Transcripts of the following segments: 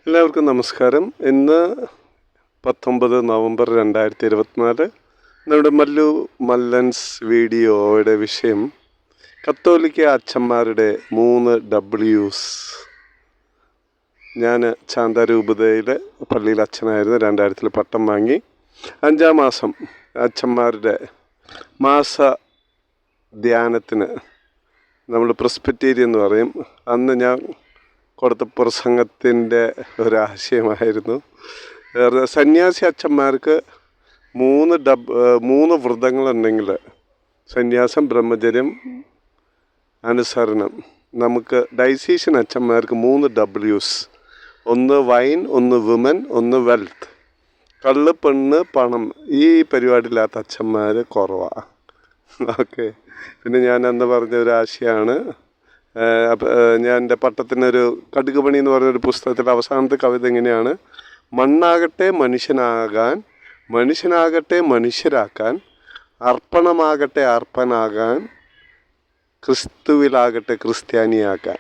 എല്ലാവർക്കും നമസ്കാരം. ഇന്ന് 19 നവംബർ 2024. നമ്മുടെ മല്ലു മല്ലൻസ് വീഡിയോയുടെ വിഷയം കത്തോലിക്ക അച്ഛന്മാരുടെ 3 Ws. ഞാൻ ചാന്താരൂപതയിലെ പള്ളിയിൽ അച്ഛനായിരുന്നു. 2000 പട്ടം വാങ്ങി. 5-ാം മാസം അച്ഛന്മാരുടെ മാസ ധ്യാനത്തിന് നമ്മൾ പ്രസ്ബിറ്റേറിയൻ എന്ന് പറയും. അന്ന് ഞാൻ കൊടുത്ത പ്രസംഗത്തിൻ്റെ ഒരാശയമായിരുന്നു, സന്യാസി അച്ഛന്മാർക്ക് 3 വ്രതങ്ങളുണ്ടെങ്കിൽ സന്യാസം, ബ്രഹ്മചര്യം, അനുസരണം. നമുക്ക് ഡൈസീഷ്യൻ അച്ഛന്മാർക്ക് 3 Ws. ഒന്ന് വൈൻ, ഒന്ന് വിമൻ, ഒന്ന് വെൽത്ത്. കള്ള്, പെണ്ണ്, പണം, ഈ പരിപാടിയില്ലാത്ത അച്ഛന്മാർ കുറവാണ്. ഓക്കെ. പിന്നെ ഞാൻ അന്ന് പറഞ്ഞ ഒരു ആശയമാണ്, ഞാൻ എൻ്റെ പട്ടത്തിനൊരു കടുകുപണി എന്ന് പറഞ്ഞൊരു പുസ്തകത്തിൻ്റെ അവസാനത്തെ കവിത എങ്ങനെയാണ്: മണ്ണാകട്ടെ മനുഷ്യനാകാൻ, മനുഷ്യനാകട്ടെ മനുഷ്യരാക്കാൻ, അർപ്പണമാകട്ടെ അർപ്പനാകാൻ, ക്രിസ്തുവിലാകട്ടെ ക്രിസ്ത്യാനിയാക്കാൻ.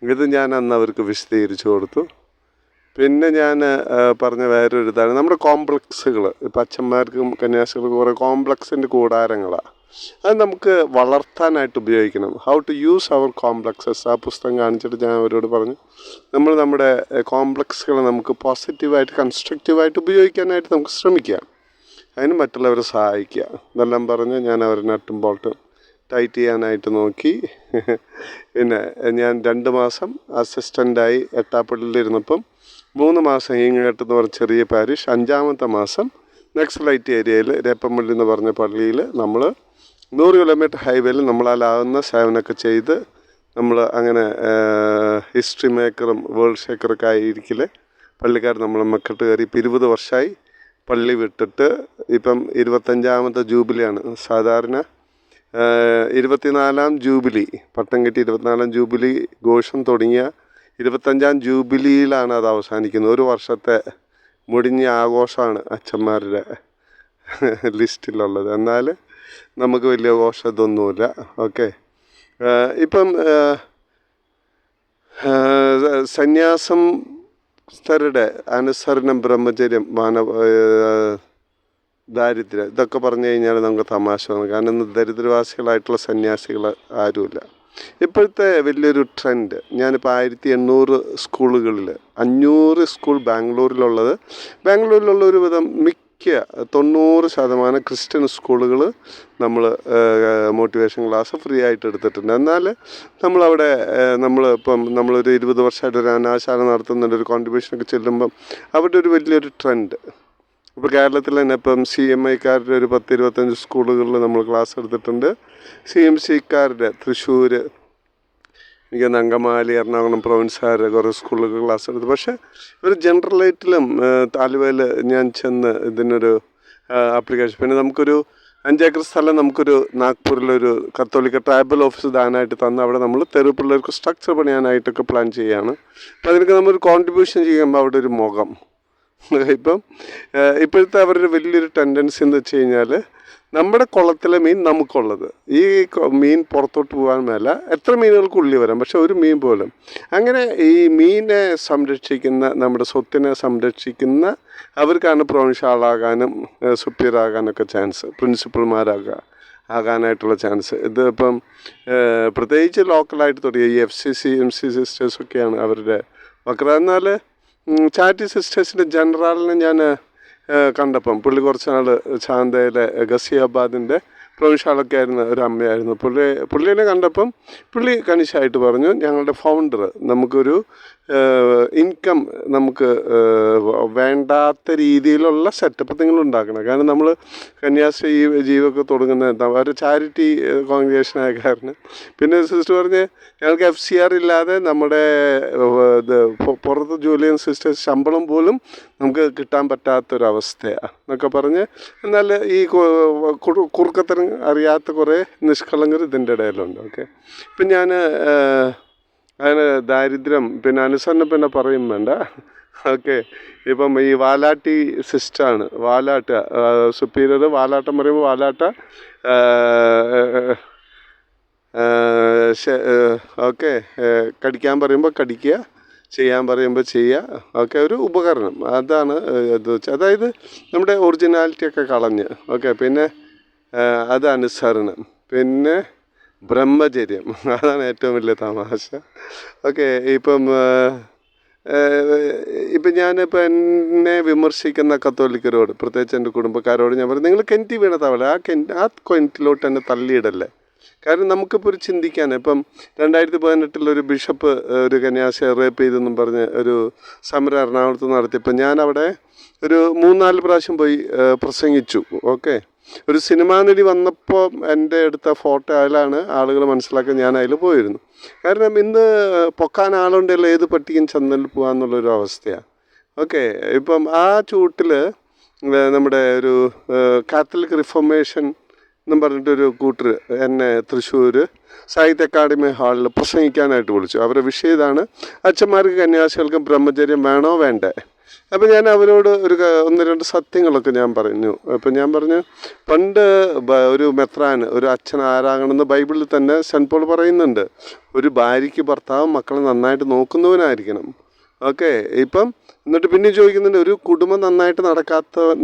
ഇത് ഞാൻ അന്ന് അവർക്ക് വിശദീകരിച്ചു കൊടുത്തു. പിന്നെ ഞാൻ പറഞ്ഞ വേറൊരു ഇതാണ് നമ്മുടെ കോംപ്ലക്സുകൾ. ഇപ്പം അച്ഛന്മാർക്കും കന്യാസികൾക്കും കുറേ കോംപ്ലക്സിൻ്റെ കൂടാരങ്ങളാണ്. അത് നമുക്ക് വളർത്താനായിട്ട് ഉപയോഗിക്കണം. How to use our complexes. ആ പുസ്തകം കാണിച്ചിട്ട് ഞാൻ അവരോട് പറഞ്ഞു, നമ്മുടെ കോംപ്ലക്സുകൾ നമുക്ക് പോസിറ്റീവായിട്ട്, കൺസ്ട്രക്റ്റീവായിട്ട് ഉപയോഗിക്കാനായിട്ട് നമുക്ക് ശ്രമിക്കാം. അതിന് മറ്റുള്ളവരെ സഹായിക്കുക എന്നെല്ലാം പറഞ്ഞ് ഞാൻ അവരെ നട്ടും ബോൾട്ടും ടൈറ്റ് ചെയ്യാനായിട്ട് നോക്കി. പിന്നെ ഞാൻ 2 മാസം അസിസ്റ്റൻ്റായി എട്ടാപ്പള്ളിയിലിരുന്നപ്പം 3 മാസം ഈങ്ങേട്ട് എന്ന് പറഞ്ഞ ചെറിയ പാരിഷ്, 5-ാമത്തെ മാസം നക്സലൈറ്റ് ഏരിയയിൽ രേപ്പമ്പള്ളി എന്ന് പറഞ്ഞ പള്ളിയിൽ നമ്മൾ 100 കിലോമീറ്റർ ഹൈവേയിൽ നമ്മളാലാവുന്ന സേവനമൊക്കെ ചെയ്ത് നമ്മൾ അങ്ങനെ ഹിസ്റ്ററി മേക്കറും വേൾഡ് ഷേക്കറൊക്കെ ആയിരിക്കില്ലേ പള്ളിക്കാർ നമ്മളെ മക്കട്ട് കയറി. ഇപ്പം 20 വർഷമായി പള്ളി വിട്ടിട്ട്. ഇപ്പം 25-ാമത്തെ ജൂബിലിയാണ്. സാധാരണ 24-ാം ജൂബിലി, പട്ടം കിട്ടി 24-ാം ജൂബിലി ഘോഷം തുടങ്ങിയ 25-ാം ജൂബിലിയിലാണ് അത് അവസാനിക്കുന്നത്. 1 വർഷത്തെ മുടിഞ്ഞ ആഘോഷമാണ് അച്ഛന്മാരുടെ ലിസ്റ്റിലുള്ളത്. എന്നാൽ നമുക്ക് വലിയ ഘോഷം ഇതൊന്നുമില്ല. ഓക്കെ. ഇപ്പം സന്യാസസ്ഥരുടെ അനുസരണം, ബ്രഹ്മചര്യം, ദാരിദ്ര്യം, ഇതൊക്കെ പറഞ്ഞു കഴിഞ്ഞാൽ നമുക്ക് തമാശ തോന്നും. കാരണം ഇന്ന് ദരിദ്രവാസികളായിട്ടുള്ള സന്യാസികൾ ആരുമില്ല. ഇപ്പോഴത്തെ വലിയൊരു ട്രെൻഡ്, ഞാനിപ്പോൾ 1800 സ്കൂളുകളിൽ 500 സ്കൂൾ ബാംഗ്ലൂരിലുള്ള ഒരു വിധം മിക്ക 90% ക്രിസ്ത്യൻ സ്കൂളുകൾ നമ്മൾ മോട്ടിവേഷൻ ക്ലാസ് ഫ്രീ ആയിട്ട് എടുത്തിട്ടുണ്ട്. എന്നാൽ നമ്മളവിടെ നമ്മളൊരു 20 വർഷമായിട്ട് ഒരു അനാശാല നടത്തുന്നുണ്ട്. ഒരു കോൺട്രിബ്യൂഷനൊക്കെ ചെല്ലുമ്പം അവിടെ ഒരു വലിയൊരു ട്രെൻഡ്. ഇപ്പോൾ കേരളത്തിൽ തന്നെ ഇപ്പം CMIക്കാരുടെ ഒരു 10-25 സ്കൂളുകളിൽ നമ്മൾ ക്ലാസ് എടുത്തിട്ടുണ്ട്. CMCക്കാരുടെ തൃശ്ശൂർ, എനിക്ക് അങ്കമാലി, എറണാകുളം പ്രൊവിൻസുകാരുടെ കുറേ സ്കൂളുകൾ ക്ലാസ് എടുത്തു. പക്ഷേ ഒരു ജനറലായിട്ടിലും ആലുവയിൽ ഞാൻ ചെന്ന് ഇതിനൊരു ആപ്ലിക്കേഷൻ, പിന്നെ നമുക്കൊരു 5 ഏക്കർ സ്ഥലം നമുക്കൊരു നാഗ്പൂരിലൊരു കത്തോലിക്ക ട്രൈബൽ ഓഫീസ് ദാനമായിട്ട് തന്ന് അവിടെ നമ്മൾ തെരുവ് പിള്ളേർക്ക് സ്ട്രക്ചർ പണിയാനായിട്ടൊക്കെ പ്ലാൻ ചെയ്യുകയാണ്. അപ്പോൾ അതിനൊക്കെ നമ്മളൊരു കോൺട്രിബ്യൂഷൻ ചെയ്യുമ്പോൾ അവിടെ ഒരു മുഖം. ഇപ്പം ഇപ്പോഴത്തെ അവരുടെ വലിയൊരു ടെൻഡൻസി എന്ന് വെച്ച് കഴിഞ്ഞാൽ, നമ്മുടെ കുളത്തിലെ മീൻ നമുക്കുള്ളത്, ഈ മീൻ പുറത്തോട്ട് പോകാൻ മേല, എത്ര മീനുകൾക്ക് ഉള്ളി വരാം, പക്ഷെ ഒരു മീൻ പോലും. അങ്ങനെ ഈ മീനെ സംരക്ഷിക്കുന്ന, നമ്മുടെ സ്വത്തിനെ സംരക്ഷിക്കുന്ന അവർക്കാണ് പ്രൊവിൻഷ്യലാകാനും സുപ്പീരിയർ ആകാനൊക്കെ ചാൻസ്, ആകാനായിട്ടുള്ള ചാൻസ്. ഇത് ഇപ്പം പ്രത്യേകിച്ച് ലോക്കലായിട്ട് തുടങ്ങിയ ഈ FCC MC സിസ്റ്റേഴ്സൊക്കെയാണ് അവരുടെ വക്ര. എന്നാൽ ചാരിറ്റി സിസ്റ്റേഴ്സിൻ്റെ ജനറാലിനെ ഞാൻ കണ്ടപ്പം, പുള്ളി കുറച്ച് നാൾ ചാന്തയിലെ ഗസിയാബാദിൻ്റെ പ്രൊവിൻഷ്യലൊക്കെ ആയിരുന്ന ഒരു അമ്മയായിരുന്നു. പുള്ളിനെ കണ്ടപ്പം പുള്ളി കണിശമായിട്ട് പറഞ്ഞു, ഞങ്ങളുടെ ഫൗണ്ടർ നമുക്കൊരു ഇൻകം നമുക്ക് വേണ്ടാത്ത രീതിയിലുള്ള സെറ്റപ്പ് നിങ്ങൾ ഉണ്ടാക്കണം. കാരണം നമ്മൾ കന്യാസ്ത്രീ ജീവിതമൊക്കെ തുടങ്ങുന്ന ഒരു ചാരിറ്റി കോൺഗ്രിഗേഷനായ കാരണം. പിന്നെ സിസ്റ്റർ പറഞ്ഞ്, ഞങ്ങൾക്ക് FCR ഇല്ലാതെ നമ്മുടെ പുറത്ത് ജോലി ചെയ്യുന്ന സിസ്റ്റേഴ്സ് ശമ്പളം പോലും നമുക്ക് കിട്ടാൻ പറ്റാത്തൊരവസ്ഥയാണ് എന്നൊക്കെ പറഞ്ഞ്. എന്നാൽ ഈ കുറുക്കത്തരം അറിയാത്ത കുറേ നിഷ്കളങ്കർ ഇതിൻ്റെ ഇടയിലുണ്ട്. ഓക്കെ. ഇപ്പം ഞാൻ അതിന് ദാരിദ്ര്യം, പിന്നെ അനുസരണം പിന്നെ പറയും വേണ്ട. ഓക്കെ. ഇപ്പം ഈ വാലാട്ടി സിസ്റ്റമാണ്, വാലാട്ട സുപ്പീരിയർ, വാലാട്ടം പറയുമ്പോൾ വാലാട്ട, ഓക്കെ, കടിക്കാൻ പറയുമ്പോൾ കടിക്കുക, ചെയ്യാൻ പറയുമ്പോൾ ചെയ്യുക. ഓക്കെ, ഒരു ഉപകരണം അതാണ് ഇത് വെച്ച്, അതായത് നമ്മുടെ ഒറിജിനാലിറ്റിയൊക്കെ കളഞ്ഞ്. ഓക്കെ, പിന്നെ അത് അനുസരണം, പിന്നെ ബ്രഹ്മചര്യം, അതാണ് ഏറ്റവും വലിയ തമാശ. ഓക്കെ, ഇപ്പം ഞാനിപ്പോൾ എന്നെ വിമർശിക്കുന്ന കത്തോലിക്കരോട്, പ്രത്യേകിച്ച് എൻ്റെ കുടുംബക്കാരോട് ഞാൻ പറയും, നിങ്ങൾ കിണറ്റി വീണ തവള, ആ കിണറ്റിലോട്ട് എന്നെ തള്ളിയിടല്ലേ. കാരണം നമുക്കിപ്പോൾ ഒരു ചിന്തിക്കാൻ, ഇപ്പം 2018 ഒരു ബിഷപ്പ് ഒരു കന്യാസിയെ റേപ്പ് ചെയ്തെന്നും പറഞ്ഞ് ഒരു സമരം എറണാകുളത്ത് നടത്തിയപ്പോൾ ഞാനവിടെ ഒരു 3-4 പ്രാവശ്യം പോയി പ്രസംഗിച്ചു. ഓക്കെ, ഒരു സിനിമാ നടി വന്നപ്പോൾ എൻ്റെ എടുത്ത ഫോട്ടോ അതിലാണ് ആളുകൾ മനസ്സിലാക്കാൻ ഞാൻ അതിൽ പോയിരുന്നു. കാരണം ഇന്ന് പൊക്കാൻ ആളുണ്ടല്ലോ, ഏത് പട്ടിക്കും ചന്തലിൽ പോകാമെന്നുള്ളൊരു അവസ്ഥയാണ്. ഓക്കെ, ഇപ്പം ആ ചൂട്ടിൽ നമ്മുടെ ഒരു കാത്തലിക് റിഫോർമേഷൻ എന്നും പറഞ്ഞിട്ടൊരു കൂട്ടർ എന്നെ തൃശ്ശൂർ സാഹിത്യ അക്കാദമി ഹാളിൽ പ്രസംഗിക്കാനായിട്ട് വിളിച്ചു. അവരുടെ വിഷയം ഇതാണ്: അച്ഛന്മാർക്ക് കന്യാസികൾക്കും ബ്രഹ്മചര്യം വേണോ വേണ്ടേ. അപ്പം ഞാൻ അവരോട് 1-2 സത്യങ്ങളൊക്കെ ഞാൻ പറഞ്ഞു. അപ്പം ഞാൻ പറഞ്ഞു, പണ്ട് ഒരു മെത്രാൻ, ഒരു അച്ഛൻ ആരാകണമെന്ന് ബൈബിളിൽ തന്നെ സെൻറ്റ് പോൾ പറയുന്നുണ്ട്. ഒരു ഭാര്യയ്ക്ക് ഭർത്താവ് മക്കളെ നന്നായിട്ട് നോക്കുന്നവനായിരിക്കണം. ഓക്കെ, ഇപ്പം എന്നിട്ട് പിന്നെ ചോദിക്കുന്നുണ്ട്, ഒരു കുടുംബം നന്നായിട്ട്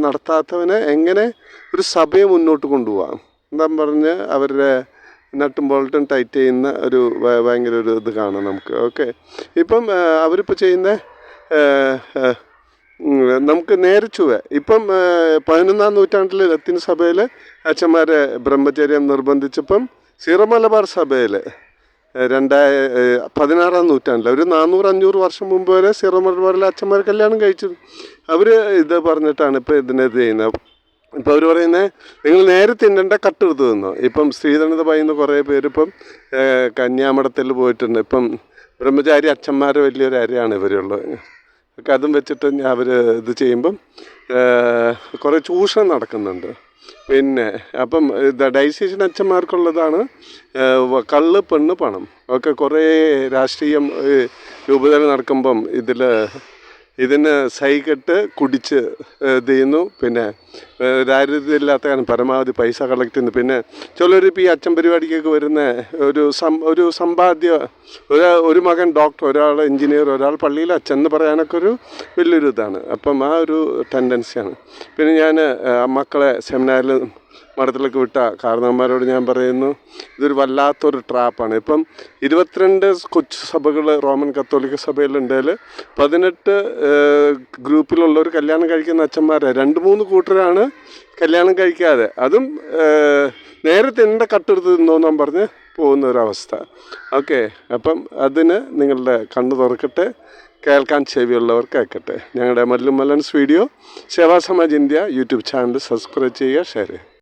നടത്താത്തവനെ എങ്ങനെ ഒരു സഭയെ മുന്നോട്ട് കൊണ്ടുപോകാം എന്താ പറഞ്ഞ് അവരുടെ നട്ടും ബോൾട്ടും ടൈറ്റ് ചെയ്യുന്ന ഒരു ഭയങ്കര ഒരു ഇത് കാണാം നമുക്ക്. ഓക്കെ, ഇപ്പം അവരിപ്പോൾ ചെയ്യുന്ന നമുക്ക് നേരെ ചുവ ഇപ്പം 11-ാം നൂറ്റാണ്ടിൽ ലത്തീൻ സഭയിൽ അച്ഛന്മാരെ ബ്രഹ്മചര്യം നിർബന്ധിച്ചപ്പം സീറോ മലബാർ സഭയിൽ 16-ാം നൂറ്റാണ്ടിൽ ഒരു 400-500 വർഷം മുമ്പ് വരെ സീറോ മലബാറിലെ അച്ഛന്മാർ കല്യാണം കഴിച്ചു. അവർ ഇത് പറഞ്ഞിട്ടാണ് ഇപ്പോൾ ഇതിനെത് ചെയ്യുന്നത്. ഇപ്പോൾ അവർ പറയുന്നത്, നിങ്ങൾ നേരെ തിന്നേണ്ട കട്ടെടുത്ത് തിന്നോ. ഇപ്പം സ്ത്രീധനത പറയുന്ന കുറേ പേര് ഇപ്പം കന്യാമഠത്തിൽ പോയിട്ടുണ്ട്. ഇപ്പം ബ്രഹ്മചാരി അച്ഛന്മാരെ വലിയൊരു അരയാണ് ഇവരുള്ളത്. ഒക്കെ അതും വെച്ചിട്ട് അവർ ഇത് ചെയ്യുമ്പം കുറേ ചൂഷണം നടക്കുന്നുണ്ട്. പിന്നെ അപ്പം ഡൈസീഷ്യൻ അച്ഛന്മാർക്കുള്ളതാണ് കള്ള്, പെണ്ണ്, പണം. ഒക്കെ കുറേ രാഷ്ട്രീയം രൂപതയിൽ നടക്കുമ്പം ഇതിന് സൈകെട്ട് കുടിച്ച് ഇത് ചെയ്യുന്നു. പിന്നെ ദാരിദ്ര്യമില്ലാത്ത കാരണം പരമാവധി പൈസ കളക്ട് ചെയ്യുന്നു. പിന്നെ ചിലരിപ്പോൾ ഈ അച്ഛൻ പരിപാടിക്കൊക്കെ വരുന്ന ഒരു സമ്പാദ്യ, ഒരു മകൻ ഡോക്ടർ, ഒരാൾ എൻജിനീയർ, ഒരാൾ പള്ളിയിൽ അച്ഛൻ എന്ന് പറയാനൊക്കെ ഒരു വലിയൊരു ഇതാണ്. അപ്പം ആ ഒരു ടെൻഡൻസിയാണ്. പിന്നെ ഞാൻ മക്കളെ സെമിനാറിൽ മഠത്തിലേക്ക് വിട്ട കാരണവന്മാരോട് ഞാൻ പറയുന്നു, ഇതൊരു വല്ലാത്തൊരു ട്രാപ്പാണ്. ഇപ്പം 22 കൊച്ചു സഭകൾ റോമൻ കത്തോലിക്ക സഭയിലുണ്ടെങ്കിൽ 18 ഗ്രൂപ്പിലുള്ളവർ കല്യാണം കഴിക്കുന്ന അച്ഛന്മാരെ 2-3 കൂട്ടരാണ് കല്യാണം കഴിക്കാതെ, അതും നേരെ തിന്നേണ്ട കട്ടെടുത്ത് തിന്നോന്നാൻ പറഞ്ഞ് പോകുന്ന ഒരവസ്ഥ. ഓക്കെ, അപ്പം അതിന് നിങ്ങളുടെ കണ്ണ് തുറക്കട്ടെ, കേൾക്കാൻ ചെവിയുള്ളവർ കേൾക്കട്ടെ. ഞങ്ങളുടെ Mallu Mallans video Seva Samaj India YouTube channel subscribe ചെയ്യുക, ഷെയർ ചെയ്യുക.